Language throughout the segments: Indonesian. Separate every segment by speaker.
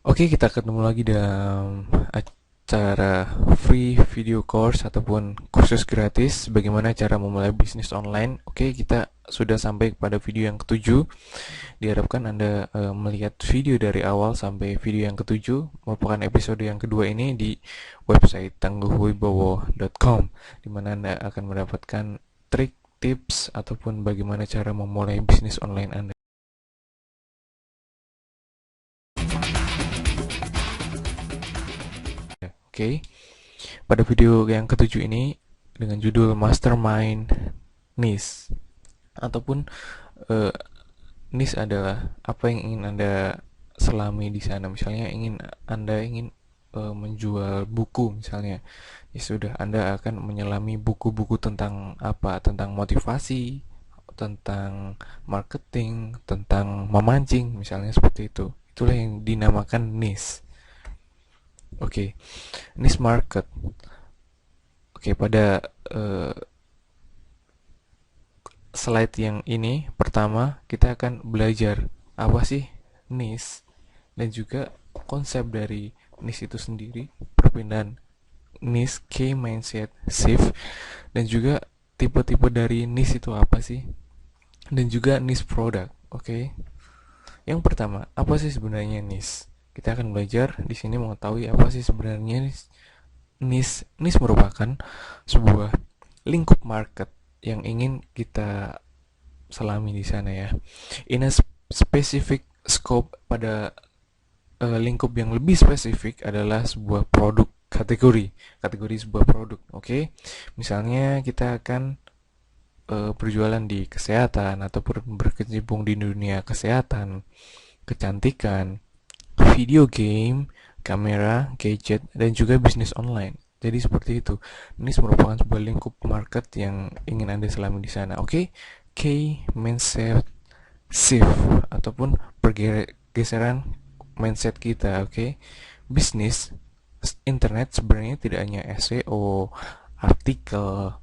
Speaker 1: Oke, kita ketemu lagi dalam acara free video course ataupun kursus gratis bagaimana cara memulai bisnis online. Oke, kita sudah sampai pada video yang ketujuh. Diharapkan Anda melihat video dari awal sampai video yang ketujuh, merupakan episode yang kedua ini di website tangguhwibowo.com, di mana Anda akan mendapatkan trik, tips, ataupun bagaimana cara memulai bisnis online Anda. Oke, pada video yang ketujuh ini dengan judul Mastermind Niche, ataupun eh, niche adalah apa yang ingin Anda selami di sana. Misalnya Anda ingin menjual buku misalnya. Ya sudah, Anda akan menyelami buku-buku tentang apa? Tentang motivasi, tentang marketing, tentang memancing misalnya, seperti itu. Itulah yang dinamakan niche. Oke, niche market. Oke, pada slide yang ini pertama kita akan belajar apa sih niche dan juga konsep dari niche itu sendiri, perpindahan niche, key mindset, shift, dan juga tipe-tipe dari niche itu apa sih, dan juga niche product. Oke. Yang pertama, apa sih sebenarnya niche? Kita akan belajar di sini mengetahui apa sih sebenarnya niche. Niche merupakan sebuah lingkup market yang ingin kita selami di sana ya. In a specific scope, pada lingkup yang lebih spesifik adalah sebuah produk, kategori sebuah produk. Oke. Misalnya kita akan berjualan di kesehatan ataupun berkecimpung di dunia kesehatan, kecantikan, video game, kamera, gadget, dan juga bisnis online. Jadi seperti itu. Ini merupakan sebuah lingkup market yang ingin Anda selami di sana. Oke. K mindset shift ataupun pergeseran mindset kita. Oke. Bisnis internet sebenarnya tidak hanya SEO, artikel,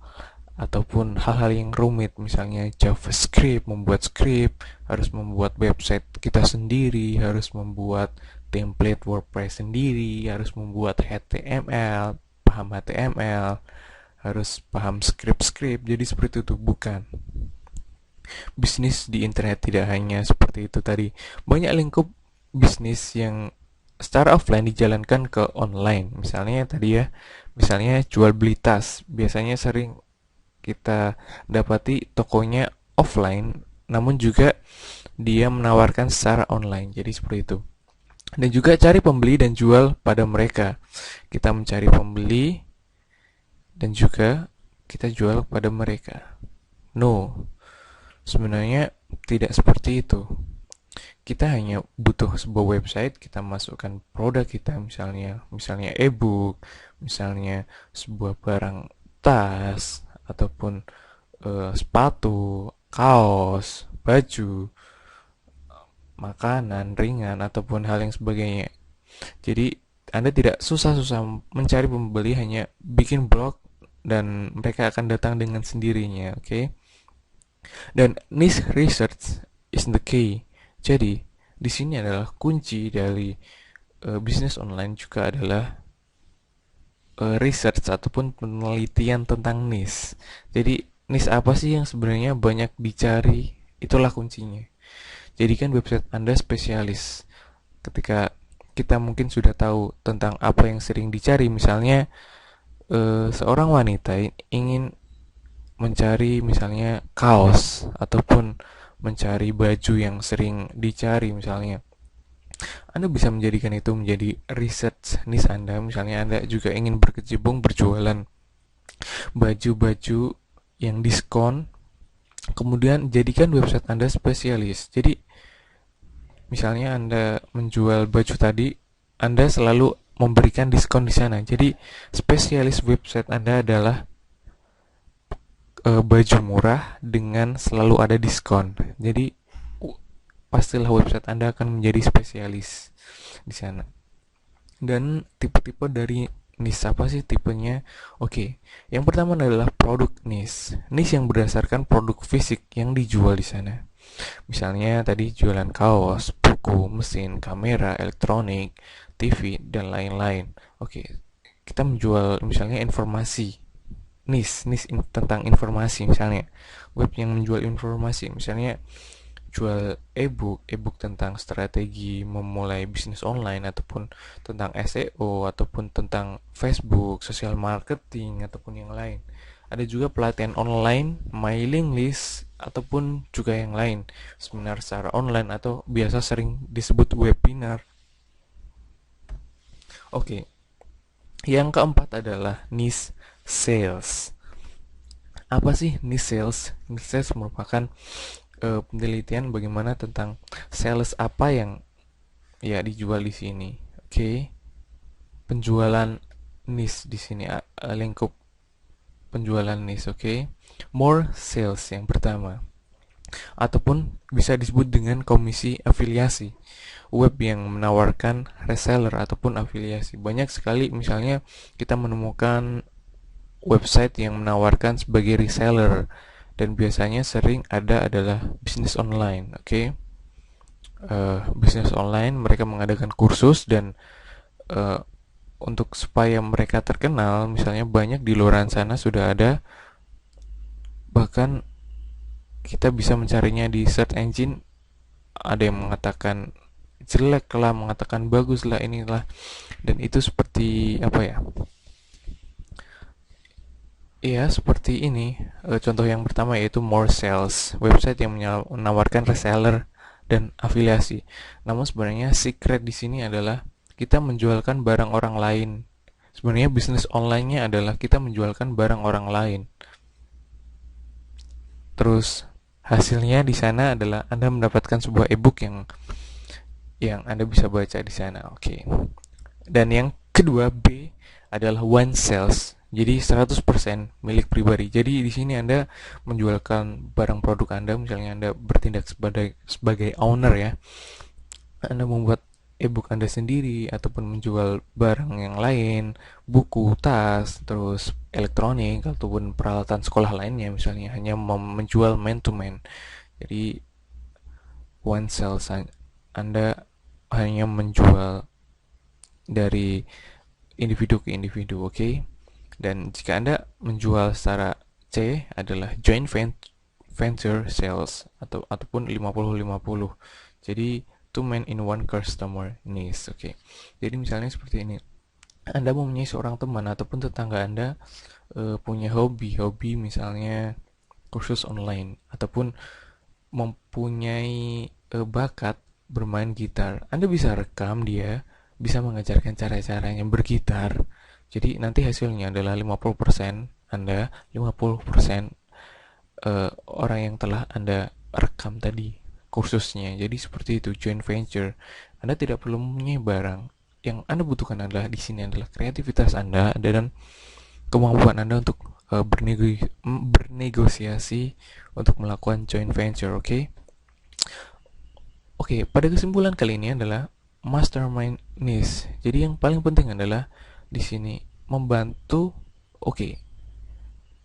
Speaker 1: ataupun hal-hal yang rumit, misalnya JavaScript, membuat script, harus membuat website kita sendiri, harus membuat template WordPress sendiri, harus membuat HTML, paham HTML, harus paham script-script. Jadi seperti itu, bukan. Bisnis di internet tidak hanya seperti itu tadi. Banyak lingkup bisnis yang secara offline dijalankan ke online. Misalnya tadi ya, misalnya jual beli tas. Biasanya sering kita dapati tokonya offline, namun juga dia menawarkan secara online. Jadi seperti itu. Dan juga cari pembeli dan jual pada mereka. Kita mencari pembeli dan juga kita jual pada mereka. No, sebenarnya tidak seperti itu. Kita hanya butuh sebuah website, kita masukkan produk kita, misalnya e-book, misalnya sebuah barang tas ataupun sepatu, kaos, baju, makanan ringan ataupun hal yang sebagainya. Jadi Anda tidak susah-susah mencari pembeli, hanya bikin blog dan mereka akan datang dengan sendirinya, oke? Okay? Dan niche research is the key. Jadi di sini adalah kunci dari bisnis online juga adalah research ataupun penelitian tentang niche. Jadi niche apa sih yang sebenarnya banyak dicari? Itulah kuncinya. Jadikan website Anda spesialis. Ketika kita mungkin sudah tahu tentang apa yang sering dicari, misalnya seorang wanita ingin mencari misalnya kaos ataupun mencari baju yang sering dicari misalnya. Anda bisa menjadikan itu menjadi research niche Anda. Misalnya Anda juga ingin berkecimpung berjualan baju-baju yang diskon, kemudian jadikan website Anda spesialis. Jadi misalnya Anda menjual baju tadi, Anda selalu memberikan diskon di sana. Jadi spesialis website Anda adalah baju murah dengan selalu ada diskon. Jadi pastilah website Anda akan menjadi spesialis di sana. Dan tipe-tipe dari niche apa sih tipenya? Oke, yang pertama adalah produk niche. Niche yang berdasarkan produk fisik yang dijual di sana. Misalnya tadi jualan kaos, buku, mesin, kamera, elektronik, TV, dan lain-lain. Oke, kita menjual misalnya informasi, tentang informasi misalnya. Web yang menjual informasi, misalnya jual e-book tentang strategi memulai bisnis online, ataupun tentang SEO, ataupun tentang Facebook, social marketing, ataupun yang lain. Ada juga pelatihan online, mailing list, ataupun juga yang lain, seminar secara online atau biasa sering disebut webinar. Oke, yang keempat adalah niche sales. Apa sih niche sales? Niche sales merupakan penelitian bagaimana tentang sales apa yang ya dijual di sini. Oke, penjualan niche di sini, lingkup penjualan niche. Oke, more sales yang pertama, ataupun bisa disebut dengan komisi afiliasi. Web yang menawarkan reseller ataupun afiliasi. Banyak sekali misalnya kita menemukan website yang menawarkan sebagai reseller, dan biasanya sering ada adalah bisnis online. Oke, bisnis online mereka mengadakan kursus, dan uh, untuk supaya mereka terkenal, misalnya banyak di luar sana sudah ada, bahkan kita bisa mencarinya di search engine. Ada yang mengatakan jelek lah, mengatakan bagus lah, inilah, dan itu seperti apa ya? Iya, seperti ini. Contoh yang pertama yaitu More Sales, website yang menawarkan reseller dan afiliasi. Namun sebenarnya secret di sini adalah kita menjualkan barang orang lain. Sebenarnya bisnis online-nya adalah kita menjualkan barang orang lain. Terus hasilnya di sana adalah Anda mendapatkan sebuah ebook yang Anda bisa baca di sana. Oke. Dan yang kedua, B, adalah one sales. Jadi 100% milik pribadi. Jadi di sini Anda menjualkan barang produk Anda, misalnya Anda bertindak sebagai owner ya. Anda membuat ebook Anda sendiri, ataupun menjual barang yang lain, buku, tas, terus elektronik, ataupun peralatan sekolah lainnya, misalnya hanya menjual man to man. Jadi one sales, Anda hanya menjual dari individu ke individu, oke? Okay? Dan jika Anda menjual secara C adalah joint venture sales, ataupun 50-50. Jadi two men in one customer niche, oke? Okay? Jadi misalnya seperti ini. Anda mempunyai seorang teman ataupun tetangga Anda punya hobi misalnya kursus online, ataupun mempunyai bakat bermain gitar. Anda bisa rekam dia, bisa mengajarkan cara-caranya bergitar. Jadi nanti hasilnya adalah 50% Anda, 50% orang yang telah Anda rekam tadi kursusnya. Jadi seperti itu joint venture. Anda tidak perlu mempunyai barang. Yang Anda butuhkan adalah di sini adalah kreativitas Anda dan kemampuan Anda untuk bernegosiasi untuk melakukan joint venture, oke? Okay? Oke, pada kesimpulan kali ini adalah mastermind niche. Jadi yang paling penting adalah di sini membantu. Oke,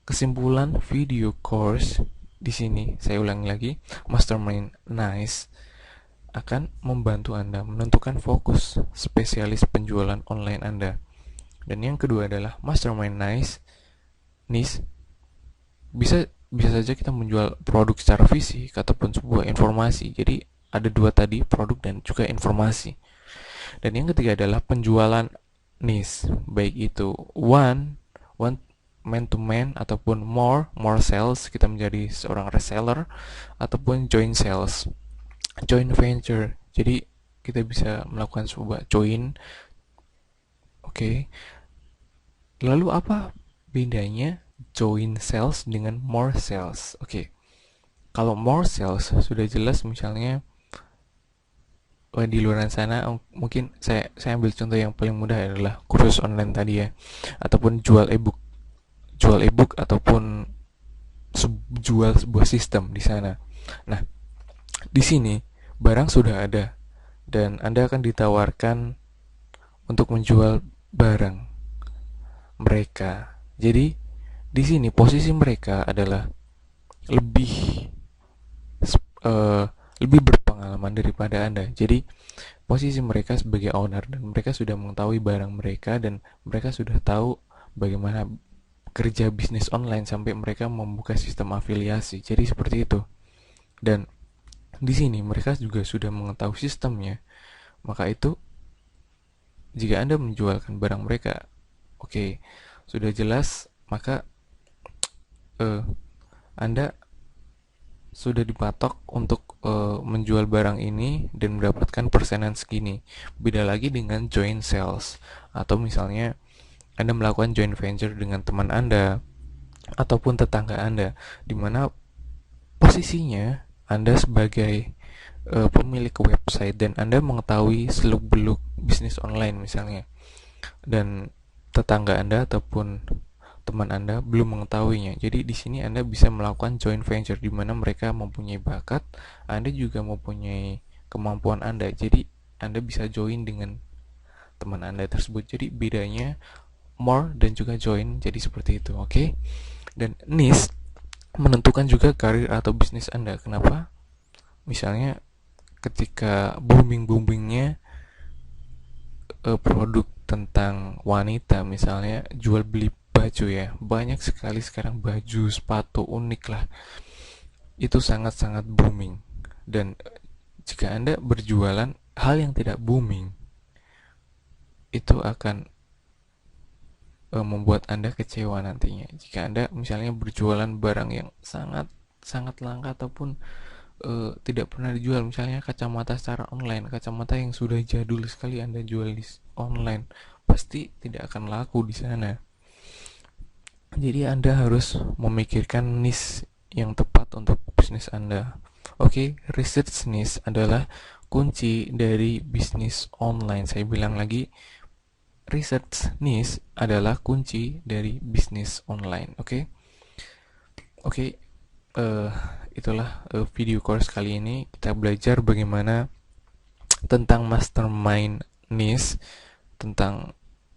Speaker 1: kesimpulan video course di sini saya ulangi lagi, mastermind niche akan membantu Anda menentukan fokus spesialis penjualan online Anda. Dan yang kedua adalah mastermind niche bisa bisa saja kita menjual produk secara fisik ataupun sebuah informasi. Jadi ada dua tadi, produk dan juga informasi. Dan yang ketiga adalah penjualan niche, baik itu one man to man ataupun more sales, kita menjadi seorang reseller, ataupun joint sales, joint venture. Jadi kita bisa melakukan sebuah joint. Oke. Lalu apa bedanya joint sales dengan more sales? Oke. Kalau more sales sudah jelas, misalnya di luar sana mungkin saya ambil contoh yang paling mudah adalah kursus online tadi ya, ataupun jual ebook ataupun jual sebuah sistem di sana. Nah, di sini barang sudah ada dan Anda akan ditawarkan untuk menjual barang mereka. Jadi di sini posisi mereka adalah lebih eh, lebih berpengalaman daripada Anda. Jadi posisi mereka sebagai owner, dan mereka sudah mengetahui barang mereka, dan mereka sudah tahu bagaimana kerja bisnis online sampai mereka membuka sistem afiliasi. Jadi seperti itu. Dan di sini mereka juga sudah mengetahui sistemnya. Maka itu, jika Anda menjualkan barang mereka, oke, sudah jelas, maka eh, Anda sudah dipatok untuk menjual barang ini dan mendapatkan persenan segini. Beda lagi dengan joint sales, atau misalnya Anda melakukan joint venture dengan teman Anda ataupun tetangga Anda, di mana posisinya Anda sebagai pemilik website dan Anda mengetahui seluk-beluk bisnis online misalnya, dan tetangga Anda ataupun teman Anda belum mengetahuinya. Jadi di sini Anda bisa melakukan joint venture di mana mereka mempunyai bakat, Anda juga mempunyai kemampuan Anda. Jadi Anda bisa join dengan teman Anda tersebut. Jadi bedanya more dan juga join, jadi seperti itu, oke? Dan niche menentukan juga karir atau bisnis Anda. Kenapa? Misalnya ketika booming-boomingnya produk tentang wanita, misalnya jual beli baju ya, banyak sekali sekarang baju sepatu unik lah, itu sangat-sangat booming. Dan jika Anda berjualan hal yang tidak booming, itu akan membuat Anda kecewa nantinya. Jika Anda misalnya berjualan barang yang sangat sangat langka ataupun tidak pernah dijual, misalnya kacamata secara online, kacamata yang sudah jadul sekali Anda jual di online, pasti tidak akan laku di sana. Jadi Anda harus memikirkan niche yang tepat untuk bisnis Anda. Oke, research niche adalah kunci dari bisnis online. Saya bilang lagi, research niche adalah kunci dari bisnis online. Oke. Oke, itulah video course kali ini. Kita belajar bagaimana tentang mastermind niche, tentang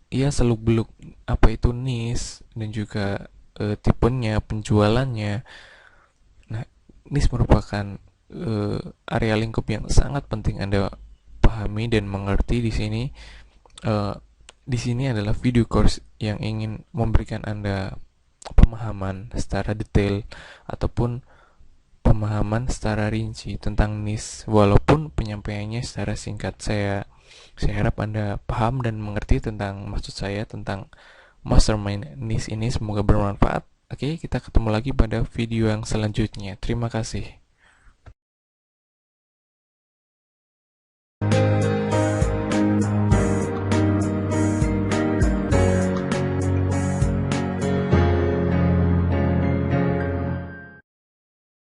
Speaker 1: ya seluk-beluk apa itu niche, dan juga tipenya, penjualannya. Nah, niche merupakan area lingkup yang sangat penting Anda pahami dan mengerti di sini. Di sini adalah video course yang ingin memberikan Anda pemahaman secara detail ataupun pemahaman secara rinci tentang niche, walaupun penyampaiannya secara singkat. Saya harap Anda paham dan mengerti tentang maksud saya tentang mastermind niche ini. Semoga bermanfaat. Oke, kita ketemu lagi pada video yang selanjutnya. Terima kasih.